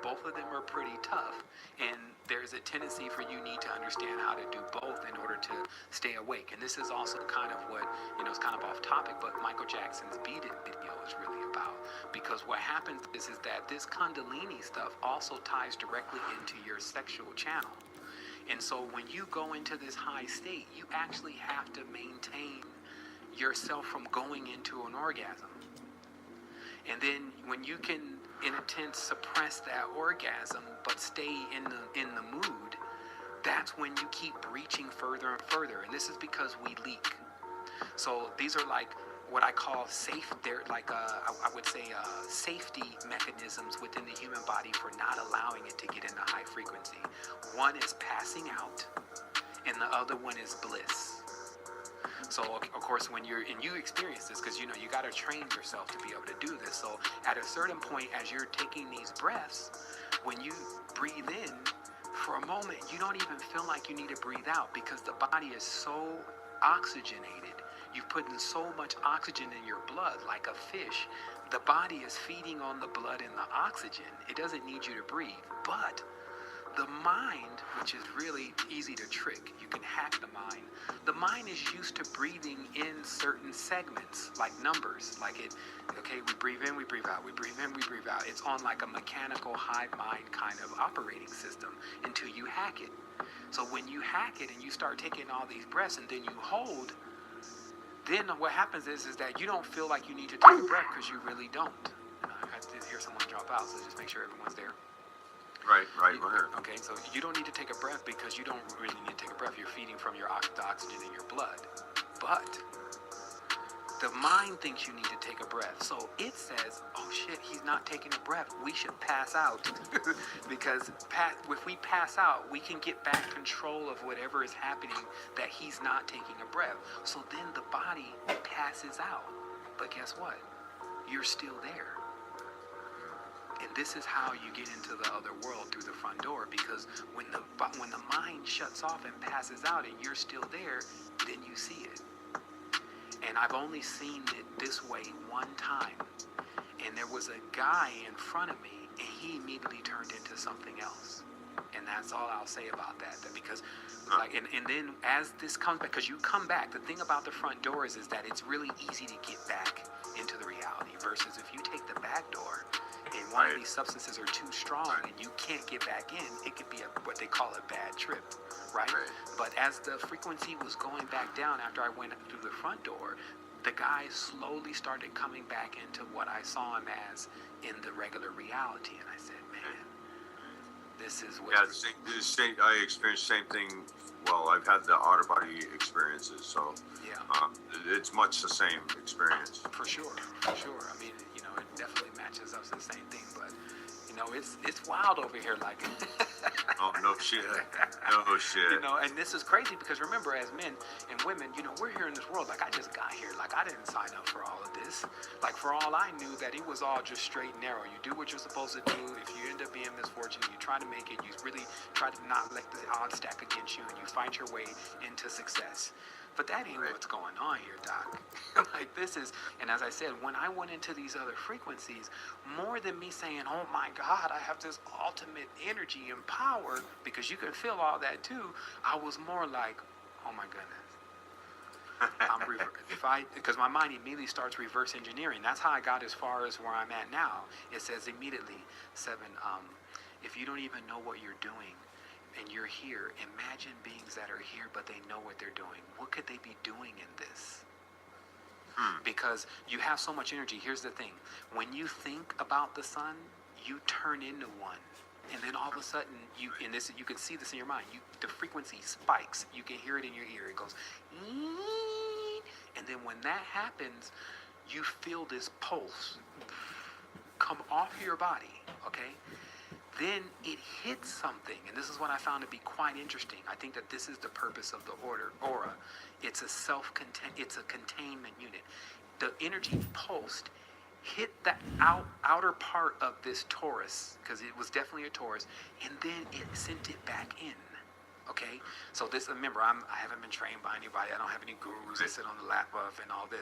both of them are pretty tough, and there's a tendency for you need to understand how to do both in order to stay awake. And this is also kind of what, it's kind of off topic, but Michael Jackson's Beat It video is really about. Because what happens is that this Kundalini stuff also ties directly into your sexual channel. And so when you go into this high state, you actually have to maintain yourself from going into an orgasm. And then when you can, in a sense, suppress that orgasm but stay in the mood, that's when you keep reaching further and further. And this is because we leak. So these are like what I call safe. They're like I would say safety mechanisms within the human body for not allowing it to get into high frequency. One is passing out, and the other one is bliss. So, of course, when you experience this, because, you got to train yourself to be able to do this. So, at a certain point, as you're taking these breaths, when you breathe in, for a moment, you don't even feel like you need to breathe out because the body is so oxygenated. You've put in so much oxygen in your blood, like a fish. The body is feeding on the blood and the oxygen. It doesn't need you to breathe. But the mind, which is really easy to trick, you can hack the mind. The mind is used to breathing in certain segments, like numbers. Like we breathe in, we breathe out, we breathe in, we breathe out. It's on like a mechanical hive mind kind of operating system until you hack it. So when you hack it and you start taking all these breaths and then you hold, then what happens is that you don't feel like you need to take a breath because you really don't. I had to hear someone drop out, so just make sure everyone's there. Right, we're here. Okay, so you don't need to take a breath because you don't really need to take a breath. You're feeding from the oxygen in your blood. But the mind thinks you need to take a breath. So it says, oh shit, he's not taking a breath. We should pass out. Because if we pass out, we can get back control of whatever is happening that he's not taking a breath. So then the body passes out. But guess what? You're still there. And this is how you get into the other world, through the front door, because when the mind shuts off and passes out and you're still there, then you see it. And I've only seen it this way one time. And there was a guy in front of me, and he immediately turned into something else. And that's all I'll say about that. Because, and then as this comes back, because you come back, the thing about the front door is that it's really easy to get back into the reality. Versus if you take the back door, and one of these substances are too strong and you can't get back in, it could be what they call a bad trip, right? But as the frequency was going back down after I went through the front door, the guy slowly started coming back into what I saw him as in the regular reality. And I said, man, this is what... Yeah, I experienced the same thing. Well, I've had the outer body experiences, so it's much the same experience. For sure. I mean, it definitely matches up to the same thing, but it's wild over here, like. Oh, no shit. And this is crazy because remember, as men and women, we're here in this world. Like, I just got here. Like, I didn't sign up for all of this. Like, for all I knew, that it was all just straight and narrow. You do what you're supposed to do. If you end up being misfortunate, you try to make it. You really try to not let the odds stack against you, and you fight your way into success. But that ain't what's going on here, Doc. Like, this is, and as I said, when I went into these other frequencies, more than me saying, oh my God, I have this ultimate energy and power, because you can feel all that too, I was more like, oh my goodness. Because my mind immediately starts reverse engineering. That's how I got as far as where I'm at now. It says immediately, Sevan, if you don't even know what you're doing, and you're here, imagine beings that are here, but they know what they're doing. What could they be doing in this? Because you have so much energy. Here's the thing. When you think about the sun, you turn into one. And then all of a sudden, you can see this in your mind. The frequency spikes. You can hear it in your ear. It goes, and then when that happens, you feel this pulse come off your body, okay? Then it hits something, and this is what I found to be quite interesting. I think that this is the purpose of the aura. It's it's a containment unit. The energy pulsed hit the outer part of this torus, because it was definitely a torus, and then it sent it back in. Okay, so this, remember, I haven't been trained by anybody. I don't have any gurus that sit on the lap of and all this.